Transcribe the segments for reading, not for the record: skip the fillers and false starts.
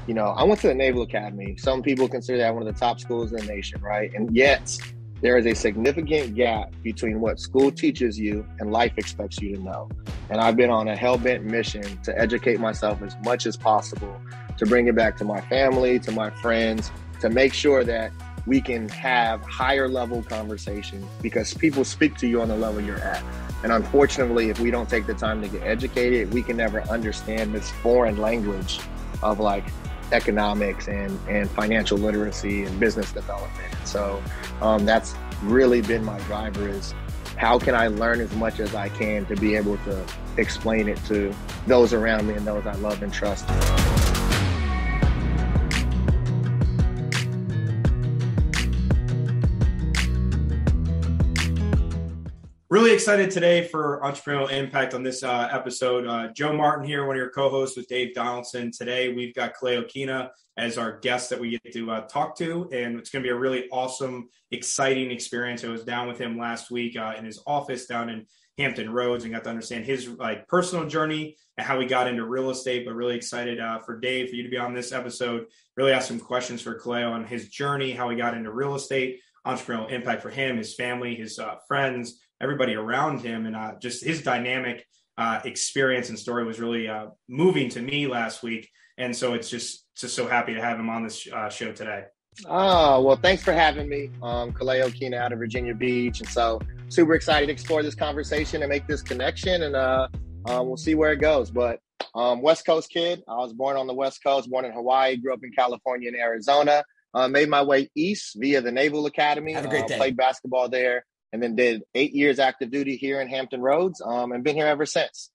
I went to the Naval Academy. Some people consider that one of the top schools in the nation, right? And yet there is a significant gap between what school teaches you and life expects you to know. And I've been on a hell-bent mission to educate myself as much as possible, to bring it back to my family, to my friends, to make sure that we can have higher level conversations, because people speak to you on the level you're at. And unfortunately, if we don't take the time to get educated, we can never understand this foreign language of like economics and financial literacy and business development. So that's really been my driver, is how can I learn as much as I can to be able to explain it to those around me and those I love and trust. Really excited today for Entrepreneurial Impact on this episode. Joe Martin here, one of your co-hosts with Dave Donaldson. Today, we've got Kaleo Kina as our guest that we get to talk to, and it's going to be a really awesome, exciting experience. I was down with him last week in his office down in Hampton Roads and got to understand his personal journey and how he got into real estate, but really excited for Dave, for you to be on this episode, really ask some questions for Kaleo on his journey, how he got into real estate, entrepreneurial impact for him, his family, his friends, everybody around him, and just his dynamic experience and story was really moving to me last week. And so it's just so happy to have him on this show today. Oh, well, thanks for having me. Kaleo Kina out of Virginia Beach. And so super excited to explore this conversation and make this connection, and we'll see where it goes. But West Coast kid, I was born on the West Coast, born in Hawaii, grew up in California and Arizona, made my way east via the Naval Academy. Have a great day. Played basketball there, and then did 8 years active duty here in Hampton Roads, and been here ever since.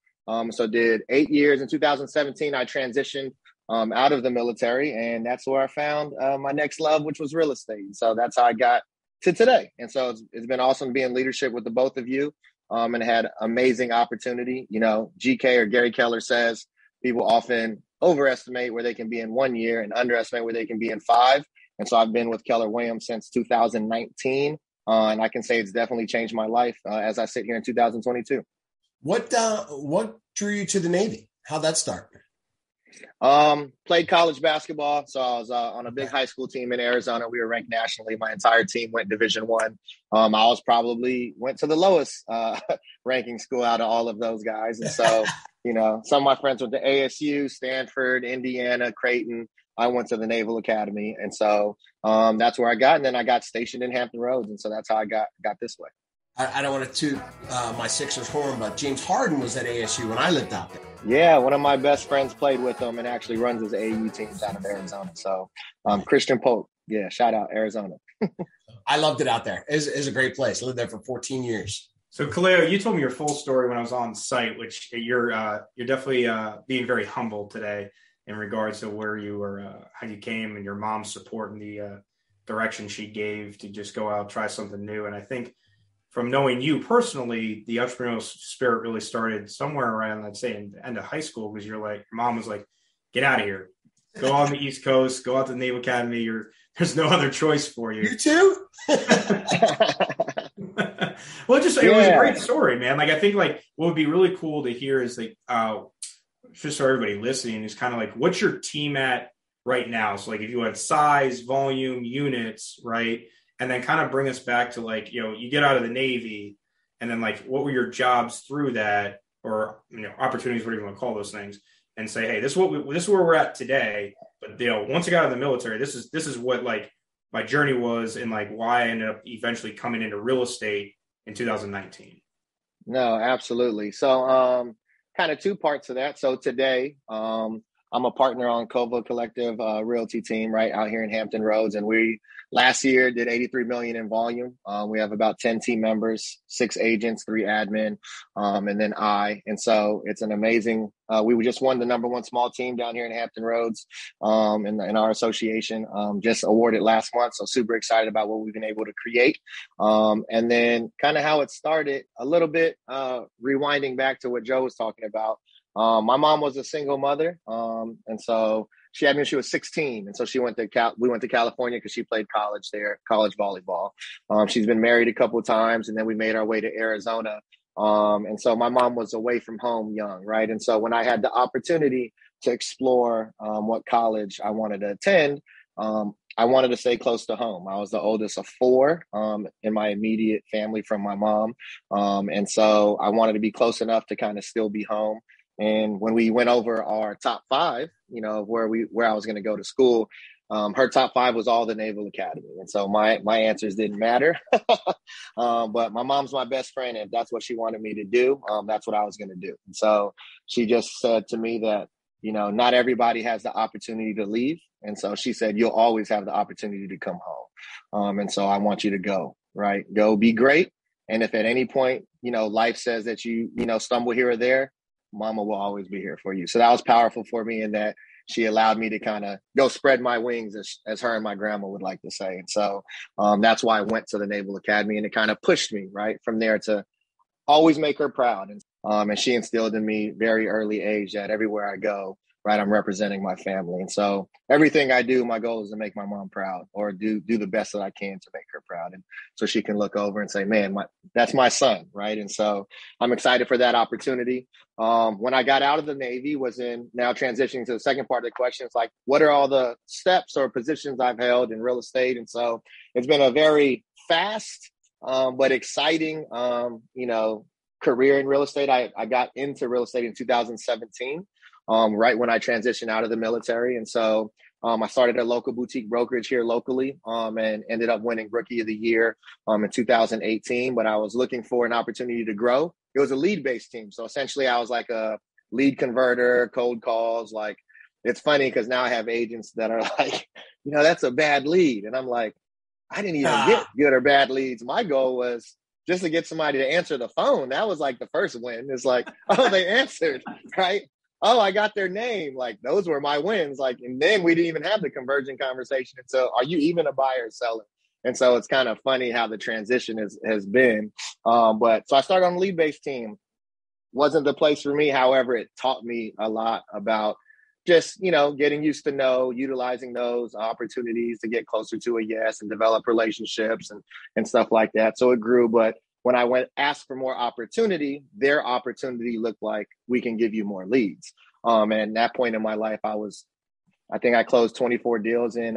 So did 8 years. In 2017, I transitioned out of the military, and that's where I found my next love, which was real estate. So that's how I got to today. And so it's been awesome being in leadership with the both of you, and had amazing opportunity. GK or Gary Keller says people often overestimate where they can be in 1 year and underestimate where they can be in 5. And so I've been with Keller Williams since 2019. And I can say it's definitely changed my life as I sit here in 2022. What drew you to the Navy? How'd that start? Played college basketball. So I was on a big high school team in Arizona. We were ranked nationally. My entire team went Division I. I went to the lowest ranking school out of all of those guys. And so, some of my friends went to ASU, Stanford, Indiana, Creighton. I went to the Naval Academy. And so that's where I got. And then I got stationed in Hampton Roads. And so that's how I got this way. I don't want to toot my Sixers horn, but James Harden was at ASU when I lived out there. Yeah, one of my best friends played with him and actually runs his AU teams out of Arizona. So Christian Polk, yeah, shout out Arizona. I loved it out there. It's a great place. I lived there for 14 years. So Kaleo, you told me your full story when I was on site, which you're definitely being very humble today in regards to where you were, how you came, and your mom's support and the direction she gave to just go out, try something new. And I think from knowing you personally, the entrepreneurial spirit really started somewhere around, I'd say, in the end of high school, because your mom was like, get out of here, go on the East Coast, go out to the Naval Academy. There's no other choice for you. You too? Well, it was a great story, man. I think what would be really cool to hear is just so everybody listening is kind of what's your team at right now? So if you had size, volume, units, right? And then kind of bring us back to you get out of the Navy, and then what were your jobs through that, or opportunities, whatever you want to call those things, and say, hey, this is where we're at today. But once I got out of the military, this is what my journey was, and why I ended up eventually coming into real estate in 2019. No, absolutely. So kind of two parts of that. So today, I'm a partner on CoVA Collective Realty team right out here in Hampton Roads. And we last year did 83 million in volume. We have about 10 team members, 6 agents, 3 admin, and then I. And so it's an amazing, we just won the #1 small team down here in Hampton Roads in our association, just awarded last month. So super excited about what we've been able to create. And then kind of how it started, a little bit rewinding back to what Joe was talking about. My mom was a single mother. And so she had me when she was 16. And so we went to California because she played college there, college volleyball. She's been married a couple of times, and then we made our way to Arizona. And so my mom was away from home young, right? And so when I had the opportunity to explore what college I wanted to attend, I wanted to stay close to home. I was the oldest of four in my immediate family from my mom. And so I wanted to be close enough to kind of still be home. And when we went over our top five, where I was going to go to school, her top five was all the Naval Academy. And so my answers didn't matter. But my mom's my best friend. And if that's what she wanted me to do, that's what I was going to do. And so she just said to me that, not everybody has the opportunity to leave. And so she said, you'll always have the opportunity to come home. And so I want you to go, right? Go be great. And if at any point, life says that you stumble here or there, mama will always be here for you. So that was powerful for me in that she allowed me to kind of go spread my wings, as her and my grandma would like to say. And so that's why I went to the Naval Academy, and it kind of pushed me right from there to always make her proud. And she instilled in me very early age that everywhere I go, right, I'm representing my family. And so everything I do, my goal is to make my mom proud, or do the best that I can to make her proud. And so she can look over and say, man, that's my son, right? And so I'm excited for that opportunity. When I got out of the Navy, now transitioning to the second part of the question, it's like, what are all the steps or positions I've held in real estate? And so it's been a very fast, but exciting, career in real estate. I got into real estate in 2017. Right when I transitioned out of the military. And so I started a local boutique brokerage here locally and ended up winning Rookie of the Year in 2018. But I was looking for an opportunity to grow. It was a lead-based team. So essentially I was like a lead converter, cold calls. Like, it's funny because now I have agents that are like, that's a bad lead. And I'm like, I didn't even get good or bad leads. My goal was just to get somebody to answer the phone. That was like the first win. It's like, oh, they answered, right? Oh, I got their name. Like, those were my wins. Like, and then we didn't even have the conversion conversation. And so, are you even a buyer or seller? And so it's kind of funny how the transition has been. But so I started on a lead-based team. Wasn't the place for me. However, it taught me a lot about just, getting used to utilizing those opportunities to get closer to a yes and develop relationships and stuff like that. So it grew. But when I asked for more opportunity, their opportunity looked like, we can give you more leads. And at that point in my life, I think I closed 24 deals in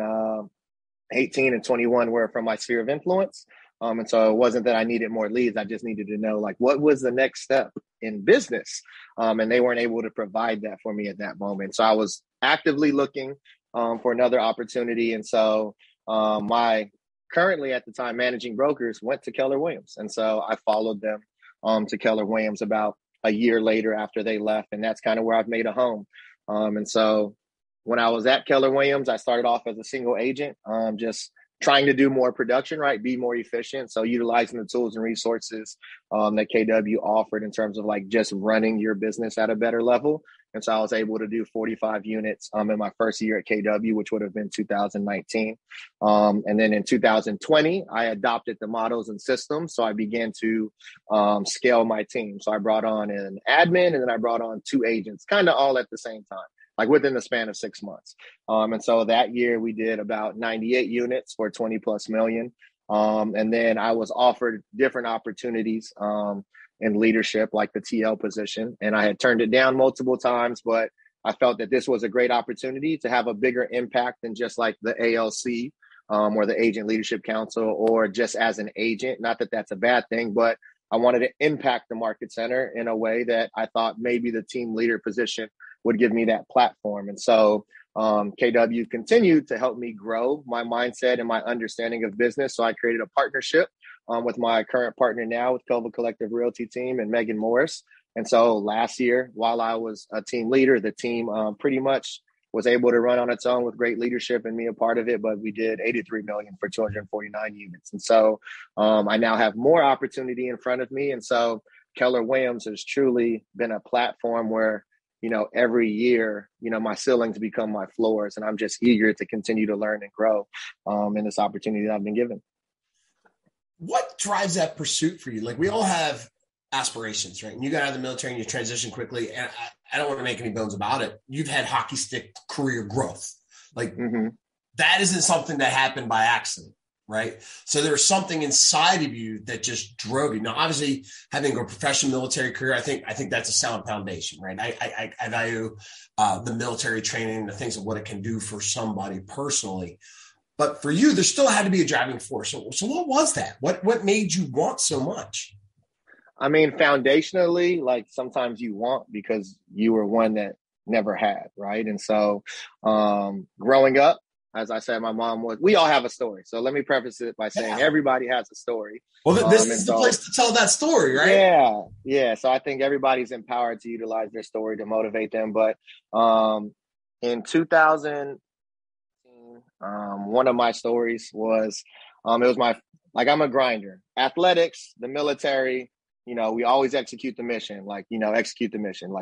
18 and 21 were from my sphere of influence. And so it wasn't that I needed more leads. I just needed to know, like, what was the next step in business? And they weren't able to provide that for me at that moment. So I was actively looking for another opportunity. And so my currently at the time managing brokers went to Keller Williams. And so I followed them to Keller Williams about a year later after they left. And that's kind of where I've made a home. And so when I was at Keller Williams, I started off as a single agent, just trying to do more production, right? Be more efficient. So utilizing the tools and resources that KW offered in terms of like just running your business at a better level. And so I was able to do 45 units in my first year at KW, which would have been 2019. And then in 2020, I adopted the models and systems. So I began to scale my team. So I brought on an admin, and then I brought on 2 agents, kind of all at the same time, like within the span of 6 months. And so that year we did about 98 units for 20 plus million. And then I was offered different opportunities in leadership, like the TL position. And I had turned it down multiple times, but I felt that this was a great opportunity to have a bigger impact than just like the ALC or the Agent Leadership Council, or just as an agent. Not that that's a bad thing, but I wanted to impact the market center in a way that I thought maybe the team leader position would give me that platform. And so KW continued to help me grow my mindset and my understanding of business. So I created a partnership with my current partner now with CoVA Collective Realty team and Megan Morris. And so last year, while I was a team leader, the team pretty much was able to run on its own with great leadership and me a part of it. But we did 83 million for 249 units. And so I now have more opportunity in front of me. And so Keller Williams has truly been a platform where, every year, my ceilings become my floors, and I'm just eager to continue to learn and grow in this opportunity that I've been given. What drives that pursuit for you? Like, we all have aspirations, right? And you got out of the military and you transitioned quickly. And I don't want to make any bones about it. You've had hockey stick career growth. Like, that isn't something that happened by accident. right? So there was something inside of you that just drove you. Now, obviously, having a professional military career, I think that's a sound foundation, right? I value the military training, the things of what it can do for somebody personally. But for you, there still had to be a driving force. So what was that? What made you want so much? I mean, foundationally, like sometimes you want because you were one that never had, right? And so growing up, as I said, my mom was, we all have a story. So let me preface it by saying everybody has a story. Well, this is the place to tell that story, right? Yeah. Yeah. So I think everybody's empowered to utilize their story to motivate them. But in 2000, one of my stories was, it was I'm a grinder. Athletics, the military, we always execute the mission, execute the mission.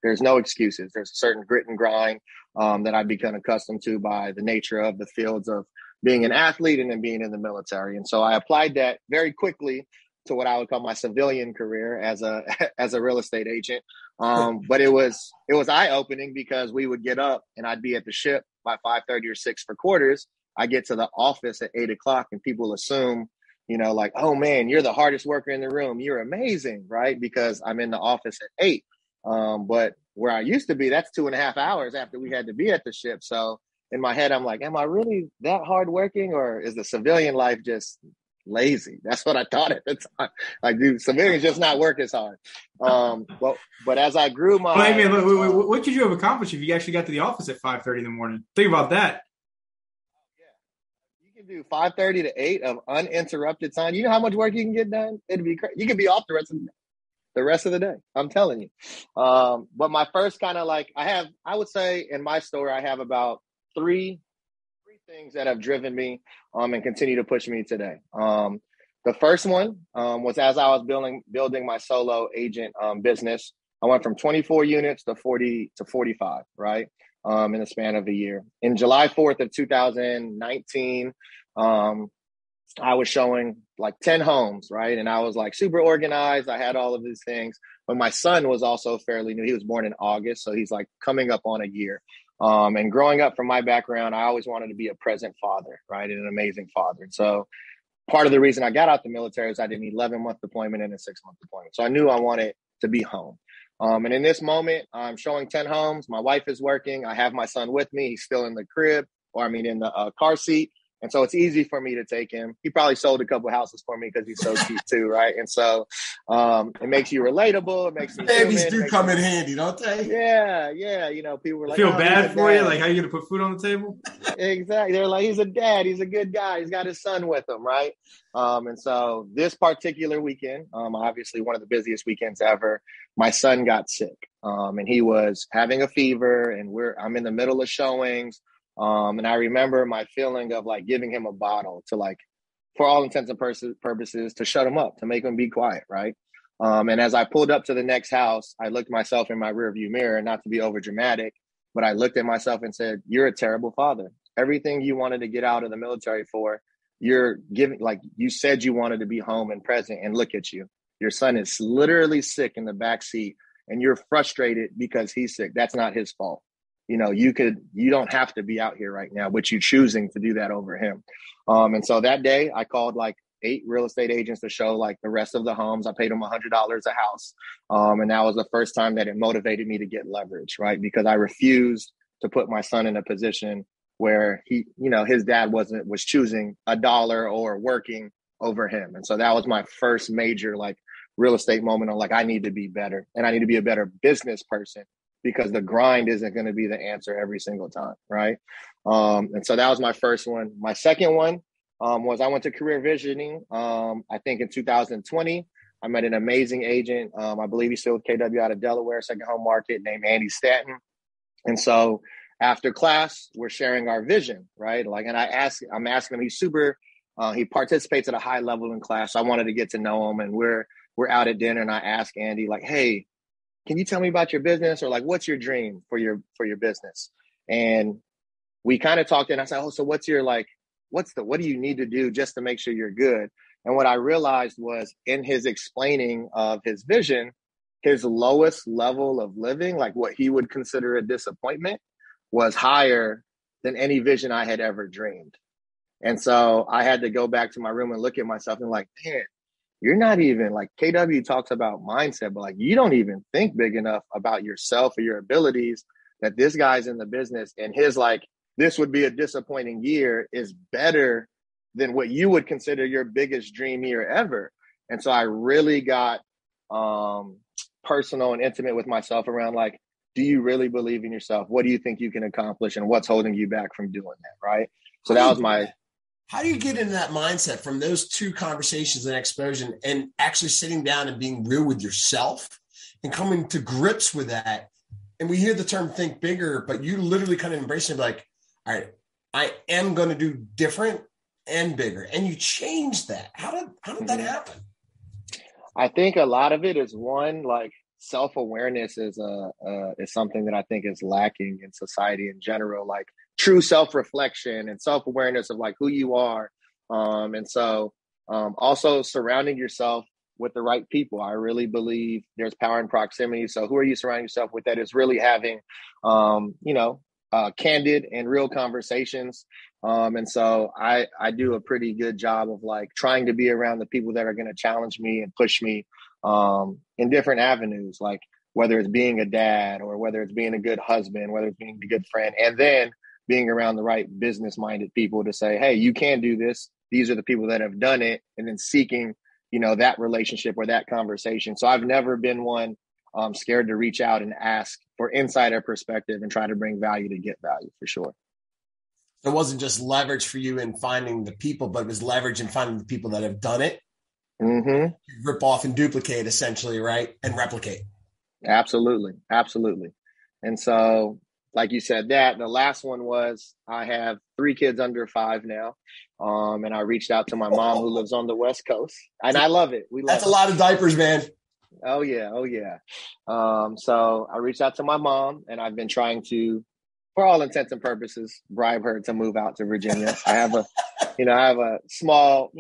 There's no excuses. There's a certain grit and grind that I've become accustomed to by the nature of the fields of being an athlete and then being in the military. And so I applied that very quickly to what I would call my civilian career as a real estate agent. But it was eye-opening because we would get up and I'd be at the ship by 5:30 or 6 for quarters. I get to the office at 8:00 and people assume, oh man, you're the hardest worker in the room. You're amazing, right? Because I'm in the office at 8. But where I used to be, that's 2.5 hours after we had to be at the ship. So in my head, I'm like, am I really that hardworking, or is the civilian life just lazy? That's what I thought at the time. Like, dude, civilians just not work as hard. But as I grew my, well, I mean, what could you have accomplished if you actually got to the office at 5:30 in the morning? Think about that. Yeah, you can do 5:30 to 8 of uninterrupted time. You know how much work you can get done? It'd be crazy. You could be off the rest of the day. I'm telling you. But my first kind of I would say in my story, I have about three things that have driven me and continue to push me today. The first one was as I was building my solo agent business. I went from 24 units to 40 to 45, right? In the span of a year. In July 4th of 2019, I was showing 10 homes, right? And I was super organized. I had all of these things. But my son was also fairly new. He was born in August, so he's coming up on a year. And growing up from my background, I always wanted to be a present father, right? And an amazing father. And so part of the reason I got out the military is I did an 11-month deployment and a 6-month deployment. So I knew I wanted to be home. And in this moment, I'm showing 10 homes. My wife is working. I have my son with me. He's still in the crib, in the car seat. And so it's easy for me to take him. He probably sold a couple houses for me because he's so cute too, right? And so it makes you relatable. It makes me babies do come in handy, don't they? Yeah. People were like, feel bad for you. Like, how are you going to put food on the table? Exactly. They're like, he's a dad. He's a good guy. He's got his son with him, right? And so this particular weekend, obviously one of the busiest weekends ever, my son got sick. And he was having a fever, and I'm in the middle of showings. And I remember my feeling of giving him a bottle to for all intents and purposes, to shut him up, to make him be quiet, right? And as I pulled up to the next house, I looked myself in my rearview mirror, not to be over dramatic, but I looked at myself and said, you're a terrible father. Everything you wanted to get out of the military for, you're giving, you said you wanted to be home and present, and look at you. Your son is literally sick in the back seat, and you're frustrated because he's sick. That's not his fault. You don't have to be out here right now, but you're choosing to do that over him. And so that day I called 8 real estate agents to show the rest of the homes. I paid them $100 a house. And that was the first time that it motivated me to get leverage, right? Because I refused to put my son in a position where his dad was choosing a dollar or working over him. And so that was my first major real estate moment on I need to be better, and I need to be a better business person, because the grind isn't going to be the answer every single time, right? And so that was my first one. My second one was I went to career visioning. I think in 2020, I met an amazing agent. I believe he's still with KW out of Delaware, second home market, named Andy Stanton. And so after class, we're sharing our vision, right? And I'm asking him, he's super, he participates at a high level in class. So I wanted to get to know him, and we're out at dinner, and I asked Andy, hey, can you tell me about your business, or what's your dream for your business? And we kind of talked, and I said, oh, so what's your what do you need to do just to make sure you're good? And what I realized was, in his explaining of his vision, his lowest level of living, what he would consider a disappointment, was higher than any vision I had ever dreamed. And so I had to go back to my room and look at myself and like, man, you're not even like KW talks about mindset, but like you don't even think big enough about yourself or your abilities that this guy's in the business and his like, this would be a disappointing year is better than what you would consider your biggest dream year ever. And so I really got personal and intimate with myself around like, do you really believe in yourself? What do you think you can accomplish and what's holding you back from doing that? Right. So that was how do you get into that mindset from those two conversations and exposure and actually sitting down and being real with yourself and coming to grips with that? And we hear the term think bigger, but you literally kind of embrace it like, all right, I am going to do different and bigger. And you changed that. How did that happen? I think a lot of it is one, like self-awareness is something that I think is lacking in society in general, like true self-reflection and self-awareness of like who you are. And so also surrounding yourself with the right people. I really believe there's power in proximity. So who are you surrounding yourself with that is really having, candid and real conversations. And so I do a pretty good job of like trying to be around the people that are going to challenge me and push me in different avenues, like whether it's being a dad or whether it's being a good husband, whether it's being a good friend, and then being around the right business-minded people to say, hey, you can do this. These are the people that have done it, and then seeking, that relationship or that conversation. So I've never been one scared to reach out and ask for insider perspective and try to bring value to get value for sure. It wasn't just leverage for you in finding the people, but it was leverage in finding the people that have done it. Mm-hmm. Rip off and duplicate essentially, right? And replicate. Absolutely. Absolutely. And so, like you said, the last one was I have 3 kids under 5 now. And I reached out to my mom who lives on the West Coast. And I love it. That's a lot of diapers, man. Oh, yeah. So I reached out to my mom and I've been trying to, for all intents and purposes, bribe her to move out to Virginia. I have a small,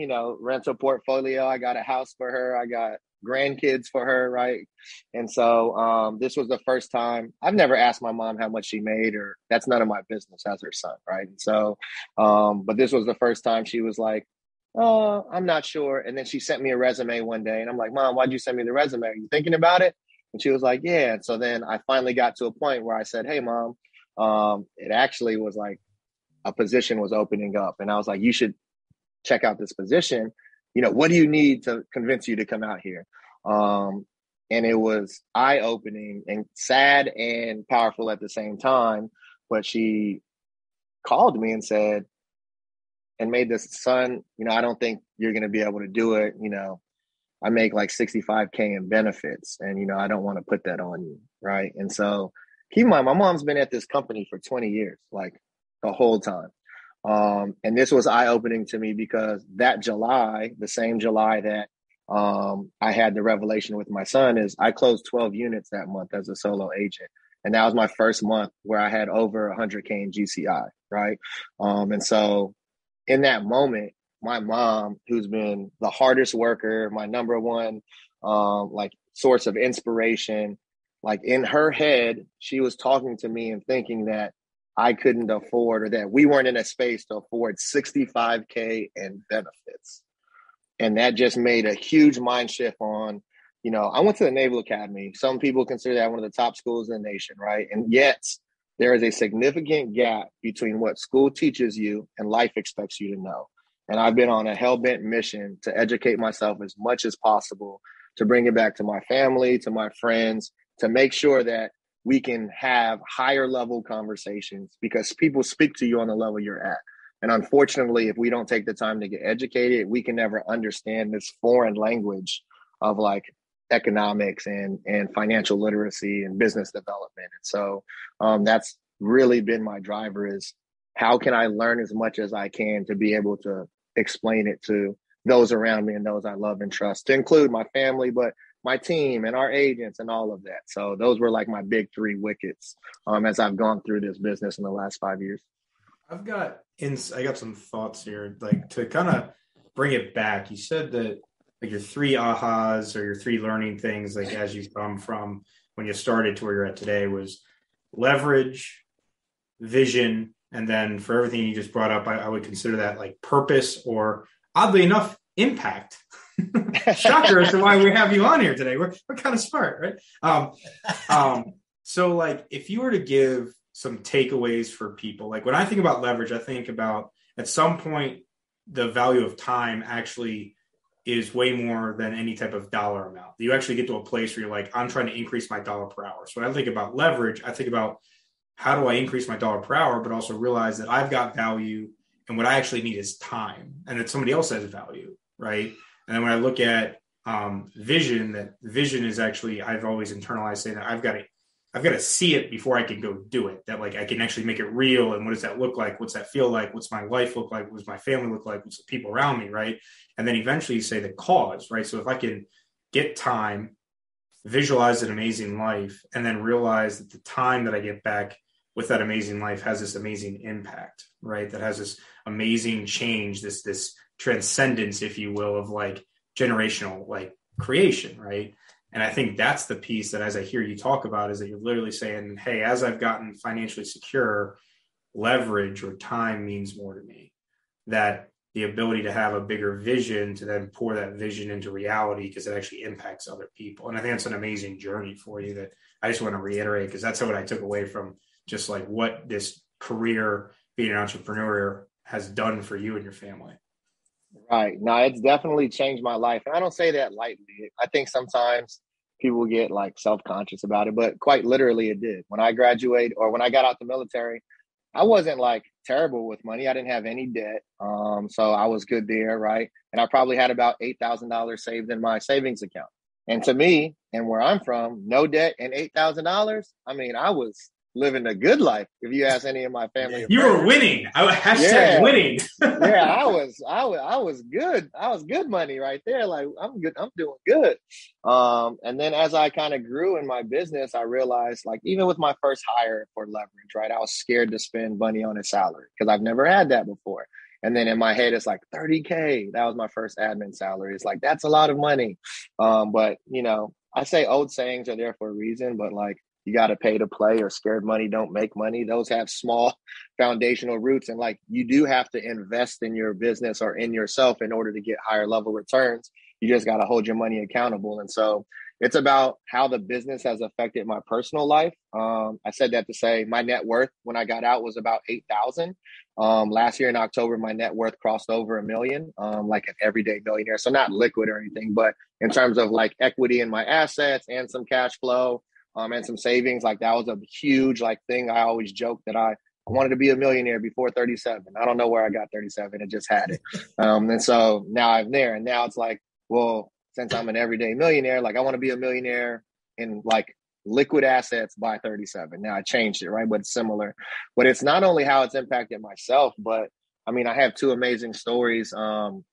rental portfolio. I got a house for her. I got grandkids for her. Right. And so this was the first time. I've never asked my mom how much she made, or that's none of my business as her son. Right. And so, but this was the first time she was like, oh, I'm not sure. And then she sent me a resume one day and I'm like, Mom, why'd you send me the resume? Are you thinking about it? And she was like, yeah. And so then I finally got to a point where I said, hey, Mom, it actually was like a position was opening up. And I was like, you should check out this position. What do you need to convince you to come out here? And it was eye-opening and sad and powerful at the same time. But she called me and said, and made this, son, I don't think you're going to be able to do it. I make like $65K in benefits and, I don't want to put that on you. Right. And so keep in mind, my mom's been at this company for 20 years, like the whole time. And this was eye-opening to me because that July, the same July that I had the revelation with my son, is I closed 12 units that month as a solo agent. And that was my first month where I had over 100K in GCI. Right. And so in that moment, my mom, who's been the hardest worker, my number one, source of inspiration, like in her head, she was talking to me and thinking that I couldn't afford, or that we weren't in a space to afford $65K in benefits. And that just made a huge mind shift on, I went to the Naval Academy. Some people consider that one of the top schools in the nation, right? And yet there is a significant gap between what school teaches you and life expects you to know. And I've been on a hell-bent mission to educate myself as much as possible, to bring it back to my family, to my friends, to make sure that we can have higher level conversations, because people speak to you on the level you're at. And unfortunately, if we don't take the time to get educated, we can never understand this foreign language of like economics and financial literacy and business development. And so that's really been my driver, is how can I learn as much as I can to be able to explain it to those around me and those I love and trust, to include my family, but my team and our agents and all of that. So those were like my big 3 wickets as I've gone through this business in the last 5 years. I got some thoughts here, like to kind of bring it back. You said that like your 3 ahas or your 3 learning things, like as you've come from when you started to where you're at today, was leverage, vision, And then for everything you just brought up, I would consider that like purpose, or oddly enough, impact. Shocker as to why we have you on here today. We're kind of smart, right? So like if you were to give some takeaways for people, like when I think about leverage, I think about at some point the value of time actually is way more than any type of dollar amount. You actually get to a place where you're like, I'm trying to increase my dollar per hour. So when I think about leverage, I think about how do I increase my dollar per hour, but also realize that I've got value and what I actually need is time, and that somebody else has value, right? And then when I look at vision, that vision is actually, I've always internalized saying that I've got to see it before I can go do it. That like I can actually make it real. And what does that look like? What's that feel like? What's my life look like? What's my family look like? What's the people around me, right? And then eventually you say the cause, right? So if I can get time, visualize an amazing life, and then realize that the time that I get back with that amazing life has this amazing impact, right? That has this amazing change, this transcendence, if you will, of like generational like creation, right? And I think that's the piece that as I hear you talk about is that you're literally saying, hey, as I've gotten financially secure, leverage or time means more to me. That the ability to have a bigger vision to then pour that vision into reality because it actually impacts other people. And I think that's an amazing journey for you that I just want to reiterate, because that's what I took away from just like what this career being an entrepreneur has done for you and your family. Right. No, it's definitely changed my life. And I don't say that lightly. I think sometimes people get like self-conscious about it, but quite literally it did. When I graduated or when I got out the military, I wasn't like terrible with money. I didn't have any debt. So I was good there. Right. And I probably had about $8,000 saved in my savings account. And to me, and where I'm from, no debt and $8,000. I mean, I was living a good life. If you ask any of my family, you were winning. Winning. Yeah, I was good. I was good money right there. Like I'm good. I'm doing good. And then as I kind of grew in my business, I realized like even with my first hire for leverage, right, I was scared to spend money on a salary because I've never had that before. And then in my head, it's like $30K. That was my first admin salary. It's like, that's a lot of money. But you know, I say old sayings are there for a reason, but like, you got to pay to play, or scared money don't make money. Those have small foundational roots. And like, you do have to invest in your business or in yourself in order to get higher level returns. You just got to hold your money accountable. And so it's about how the business has affected my personal life. I said that to say my net worth when I got out was about 8,000. Last year in October, my net worth crossed over $1 million, like an everyday millionaire. So not liquid or anything, but in terms of like equity in my assets and some cash flow, and some savings. Like that was a huge like thing. I always joke that I wanted to be a millionaire before 37. I don't know where I got 37. It just had it. And so now I'm there. And now it's like, well, since I'm an everyday millionaire, like I want to be a millionaire in like liquid assets by 37. Now I changed it, right? But it's similar. But it's not only how it's impacted myself, but I mean, I have two amazing stories on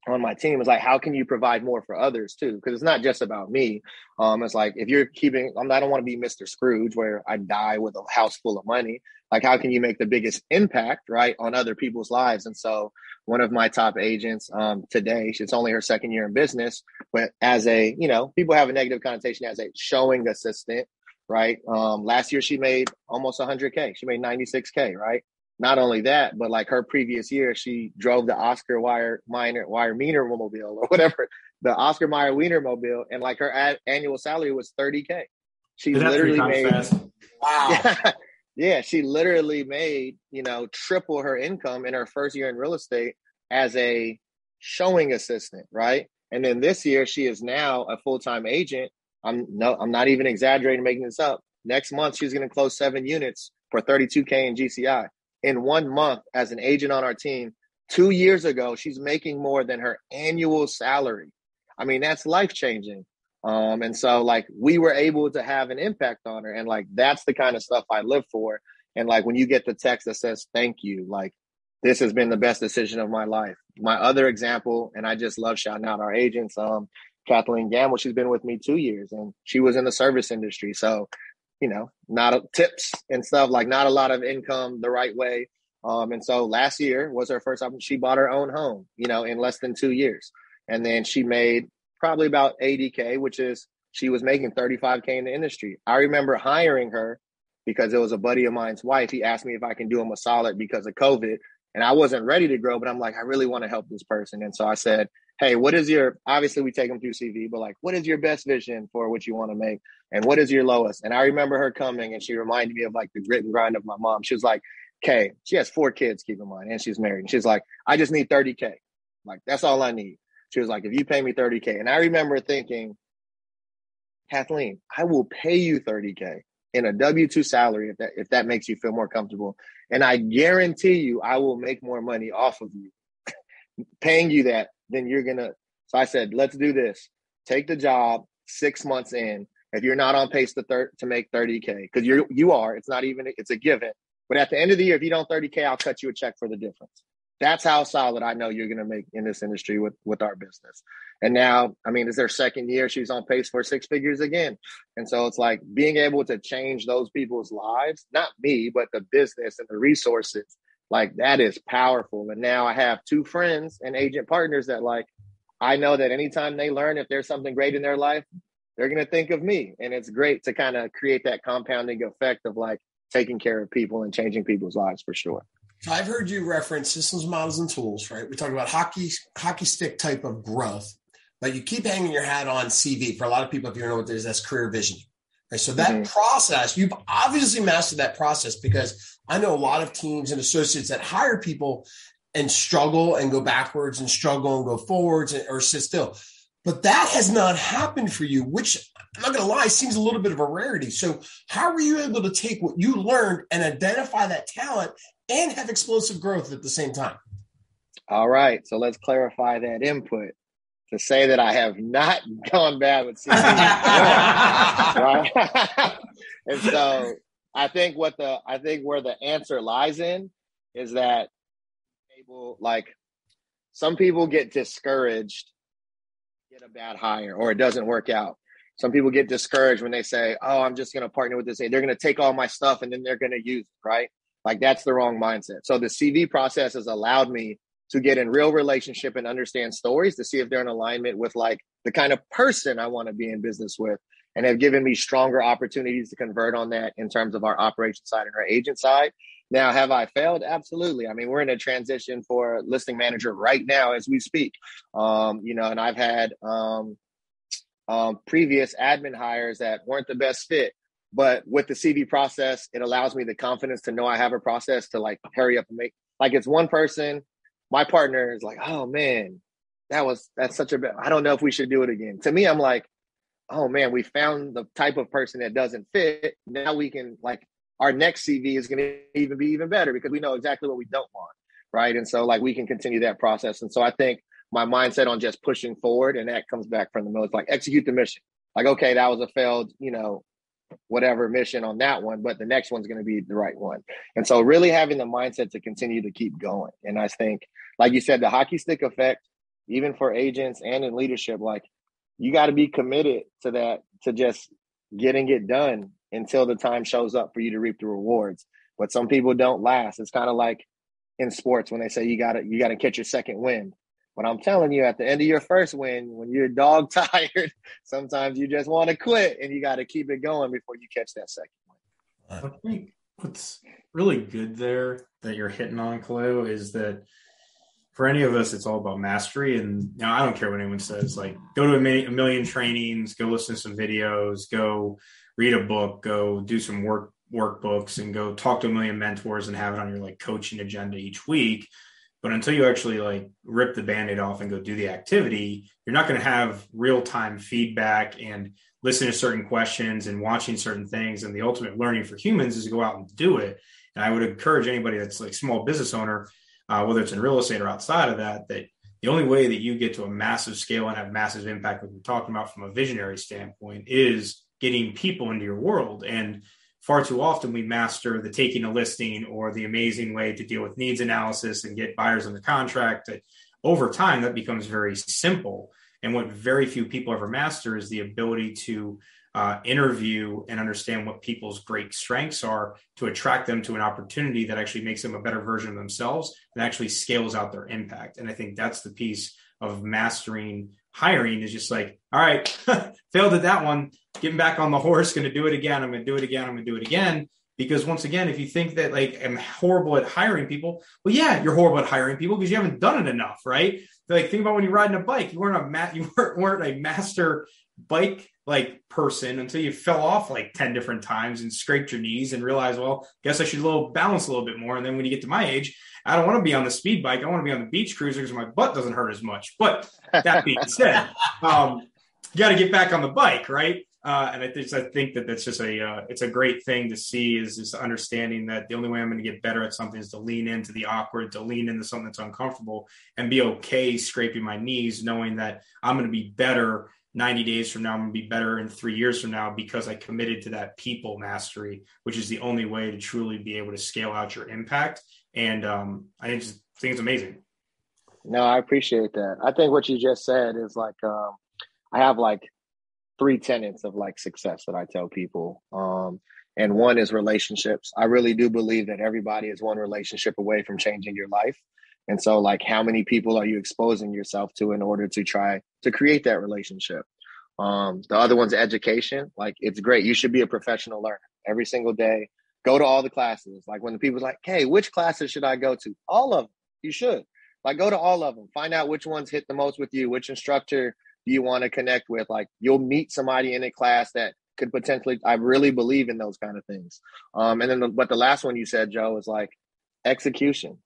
my team. Is like, how can you provide more for others too? Because it's not just about me. It's like, if you're keeping, I don't want to be Mr. Scrooge where I die with a house full of money. Like, how can you make the biggest impact, right, on other people's lives? And so one of my top agents today, it's only her second year in business, but as a, you know, people have a negative connotation as a showing assistant, right? Last year, she made almost 100K. She made 96K, right? Not only that, but like her previous year, she drove the Oscar Wiener mobile or whatever, the Oscar Mayer Wiener mobile. And like her annual salary was 30K. She literally made, wow. Yeah, she literally made, you know, triple her income in her first year in real estate as a showing assistant. Right. And then this year she is now a full-time agent. I'm not even exaggerating, making this up. Next month, she's going to close 7 units for 32K in GCI. In 1 month as an agent on our team. 2 years ago, she's making more than her annual salary. I mean, that's life-changing. And so like we were able to have an impact on her. And like, that's the kind of stuff I live for. And like, when you get the text that says, thank you, like this has been the best decision of my life. My other example, and I just love shouting out our agents, Kathleen Gamble, she's been with me 2 years and she was in the service industry. So you know, tips and stuff, like not a lot of income the right way. And so last year was her first time. She bought her own home, you know, in less than 2 years. And then she made probably about 80K, which is, she was making 35K in the industry. I remember hiring her because it was a buddy of mine's wife. He asked me if I can do him a solid because of COVID. And I wasn't ready to grow, but I'm like, I really want to help this person. And so I said, hey, obviously we take them through CV, but like, what is your best vision for what you want to make? And what is your lowest? And I remember her coming and she reminded me of like the grit and grind of my mom. She was like, okay, she has 4 kids, keep in mind, and she's married. And she's like, I just need 30K. Like, that's all I need. She was like, if you pay me 30K. And I remember thinking, Kathleen, I will pay you 30K in a W-2 salary if that makes you feel more comfortable. And I guarantee you I will make more money off of you paying you that than you're going to. So I said, let's do this. Take the job 6 months in. If you're not on pace to make 30K, because you are, it's a given. But at the end of the year, if you don't 30K, I'll cut you a check for the difference. That's how solid I know you're going to make in this industry with our business. And now, I mean, it's their second year. She's on pace for 6 figures again. And so it's like being able to change those people's lives, not me, but the business and the resources, like that is powerful. And now I have 2 friends and agent partners that like, I know that anytime they learn if there's something great in their life, they're going to think of me. And it's great to kind of create that compounding effect of like taking care of people and changing people's lives for sure. So I've heard you reference systems, models, and tools, right? We talk about hockey stick type of growth, but you keep hanging your hat on CV. For a lot of people, if you don't know what it is, that's career vision. Right? So that process, you've obviously mastered that process, because I know a lot of teams and associates that hire people and struggle and go backwards and struggle and go forwards or sit still. But that has not happened for you, which I'm not going to lie, seems a little bit of a rarity. So how were you able to take what you learned and identify that talent and have explosive growth at the same time? All right. So let's clarify that input to say that I have not gone bad with CV. Right? And so I think where the answer lies in is that some people get discouraged, get a bad hire, or it doesn't work out. Some people get discouraged when they say, oh, I'm just going to partner with this. They're going to take all my stuff and then they're going to use it, right? Like that's the wrong mindset. So the CV process has allowed me to get in real relationship and understand stories to see if they're in alignment with like the kind of person I want to be in business with, and have given me stronger opportunities to convert on that in terms of our operation side and our agent side. Now, have I failed? Absolutely. I mean, we're in a transition for listing manager right now as we speak. And I've had previous admin hires that weren't the best fit. But with the CV process, it allows me the confidence to know I have a process to like hurry up and make, like it's one person, my partner is like, oh man, that's such I don't know if we should do it again. To me, I'm like, oh man, we found the type of person that doesn't fit. Now we can like, our next CV is going to be even better because we know exactly what we don't want. Right. And so like we can continue that process. And so I think my mindset on just pushing forward, and that comes back from the military, like execute the mission. Like, okay, that was a failed, whatever mission on that one, but the next one's going to be the right one. And so really having the mindset to continue to keep going. And I think, like you said, the hockey stick effect, even for agents and in leadership, like you got to be committed to that, to just getting it done until the time shows up for you to reap the rewards. But some people don't last. It's kind of like in sports when they say you got to catch your second wind. But I'm telling you, at the end of your first win, when you're dog tired, sometimes you just want to quit, and you got to keep it going before you catch that second win. I think what's really good there that you're hitting on, Kaleo, is that for any of us, it's all about mastery. And I don't care what anyone says. Like, go to a million trainings, go listen to some videos, go read a book, go do some workbooks, and go talk to a million mentors and have it on your like coaching agenda each week. But until you actually like rip the Band-Aid off and go do the activity, you're not going to have real-time feedback and listen to certain questions and watching certain things. And the ultimate learning for humans is to go out and do it. And I would encourage anybody that's like small business owner, whether it's in real estate or outside of that, that the only way that you get to a massive scale and have massive impact, what we're talking about from a visionary standpoint, is getting people into your world. And far too often we master the taking a listing or the amazing way to deal with needs analysis and get buyers under contract. That over time, that becomes very simple. And what very few people ever master is the ability to interview and understand what people's great strengths are to attract them to an opportunity that actually makes them a better version of themselves and actually scales out their impact. And I think that's the piece of mastering hiring, is just like, all right, failed at that one, getting back on the horse, going to do it again. I'm going to do it again. I'm going to do it again. Because once again, if you think that like I'm horrible at hiring people, well, yeah, you're horrible at hiring people because you haven't done it enough, right? Like think about when you're riding a bike, you weren't a master bike like person until you fell off like 10 different times and scraped your knees and realized, well, guess I should balance a little bit more. And then when you get to my age, I don't want to be on the speed bike. I want to be on the beach cruiser because my butt doesn't hurt as much. But that being said, you got to get back on the bike, right? And I think that that's just it's a great thing to see is this understanding that the only way I'm going to get better at something is to lean into the awkward, to lean into something that's uncomfortable and be okay scraping my knees, knowing that I'm going to be better 90 days from now. I'm going to be better in 3 years from now because I committed to that people mastery, which is the only way to truly be able to scale out your impact. And I just think it's amazing. No, I appreciate that. I think what you just said is like, I have like 3 tenets of like success that I tell people. And one is relationships. I really do believe that everybody is one relationship away from changing your life. And so like, how many people are you exposing yourself to in order to try to create that relationship? The other one's education. Like, it's great. You should be a professional learner every single day. Go to all the classes. Like when the people's like, hey, which classes should I go to? All of them. You should. Like, go to all of them. Find out which ones hit the most with you, which instructor do you want to connect with. Like, you'll meet somebody in a class that could potentially, I really believe in those kind of things. And then, but the last one you said, Joe, is like execution.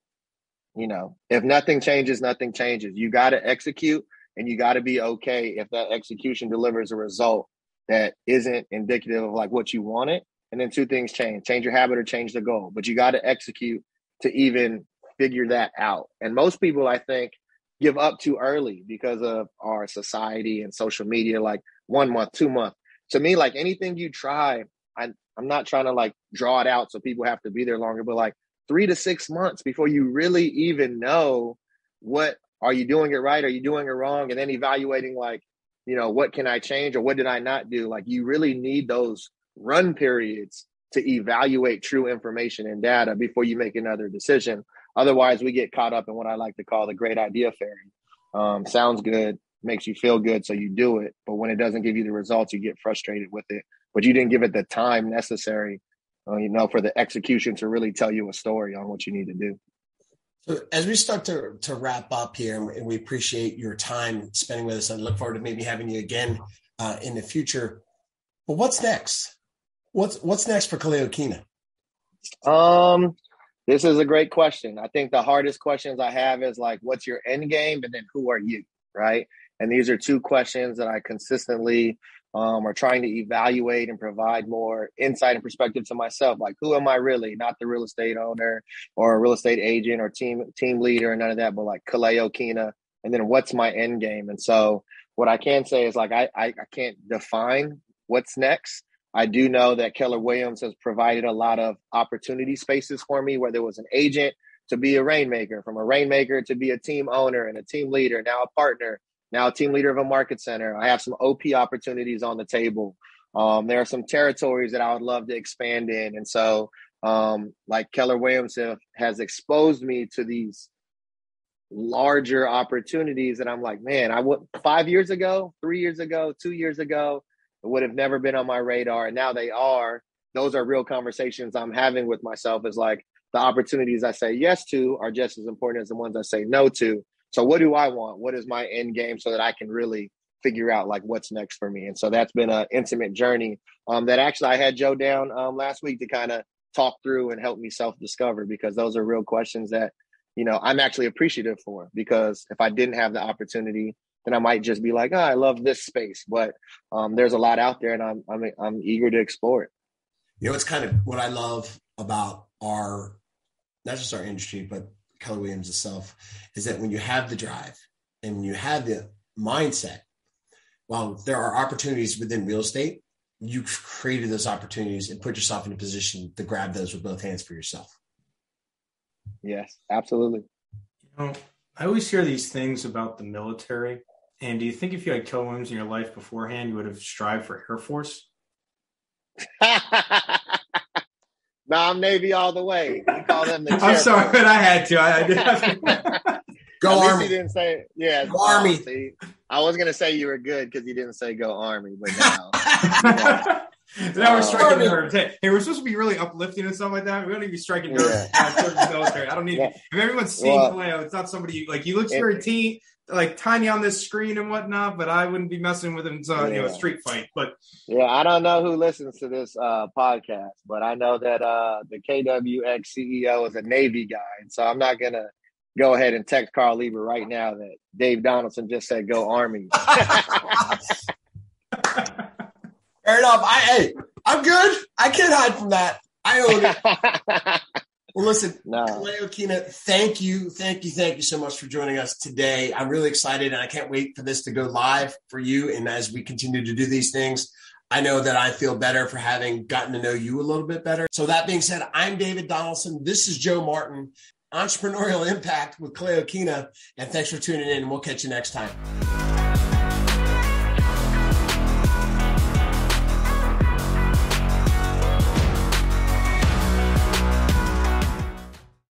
You know, if nothing changes, nothing changes. You got to execute, and you got to be okay if that execution delivers a result that isn't indicative of like what you wanted. And then 2 things change your habit or change the goal, but you got to execute to even figure that out. And most people, I think, give up too early because of our society and social media, like 1 month, 2 months. To me, like anything you try, I'm not trying to like draw it out so people have to be there longer, but like 3 to 6 months before you really even know what, are you doing it right? Are you doing it wrong? And then evaluating like, you know, what can I change or what did I not do? Like, you really need those run periods to evaluate true information and data before you make another decision. Otherwise, we get caught up in what I like to call the great idea fairy. Sounds good, makes you feel good, so you do it. But when it doesn't give you the results, you get frustrated with it. But you didn't give it the time necessary, for the execution to really tell you a story on what you need to do. So as we start to wrap up here, and we appreciate your time spending with us, and look forward to maybe having you again in the future. But what's next? What's next for Kaleo Kina? This is a great question. I think the hardest questions I have is like, what's your end game? And then who are you? Right. And these are 2 questions that I consistently are trying to evaluate and provide more insight and perspective to myself. Like, who am I really? Not the real estate owner or a real estate agent or team leader or none of that, but like Kaleo Kina. And then what's my end game? And so what I can say is like, I can't define what's next. I do know that Keller Williams has provided a lot of opportunity spaces for me, whether it was an agent to be a rainmaker, from a rainmaker to be a team owner and a team leader, now a partner, now a team leader of a market center. I have some OP opportunities on the table. There are some territories that I would love to expand in. And so like Keller Williams has exposed me to these larger opportunities that I'm like, man, 5 years ago, 3 years ago, 2 years ago, it would have never been on my radar. And now they are. Those are real conversations I'm having with myself, is like the opportunities I say yes to are just as important as the ones I say no to. So what do I want? What is my end game so that I can really figure out like what's next for me? And so that's been an intimate journey that actually I had Joe down last week to kind of talk through and help me self-discover, because those are real questions that, I'm actually appreciative for, because if I didn't have the opportunity, then I might just be like, I love this space. But there's a lot out there, and I'm eager to explore it. It's kind of what I love about not just our industry, but Keller Williams itself, is that when you have the drive and when you have the mindset, while there are opportunities within real estate, you've created those opportunities and put yourself in a position to grab those with both hands for yourself. Yes, absolutely. I always hear these things about the military. And do you think if you had Keller Williams in your life beforehand, you would have strived for Air Force? No, I'm Navy all the way. We call them the I'm sorry, but I had to. Go Army. You didn't say, yeah. Go Army. See, I was going to say you were good because you didn't say go Army, but now. Now we're striking nerves. Hey, we're supposed to be really uplifting and stuff like that. We don't need to be striking nerves. Military. I don't need. If everyone's seeing Kaleo, it's not somebody like he looks very tiny on this screen and whatnot. But I wouldn't be messing with him. So street fight. But I don't know who listens to this podcast, but I know that the KWX CEO is a Navy guy, and so I'm not gonna go ahead and text Carl Lieber right now that Dave Donaldson just said go Army. Fair enough. I'm good. I can't hide from that. I own it. Well, listen, Kaleo Kina, thank you so much for joining us today. I'm really excited, and I can't wait for this to go live for you. And as we continue to do these things, I know that I feel better for having gotten to know you a little bit better. So that being said, I'm David Donaldson. This is Joe Martin, Entrepreneurial Impact with Kaleo Kina, and thanks for tuning in. We'll catch you next time.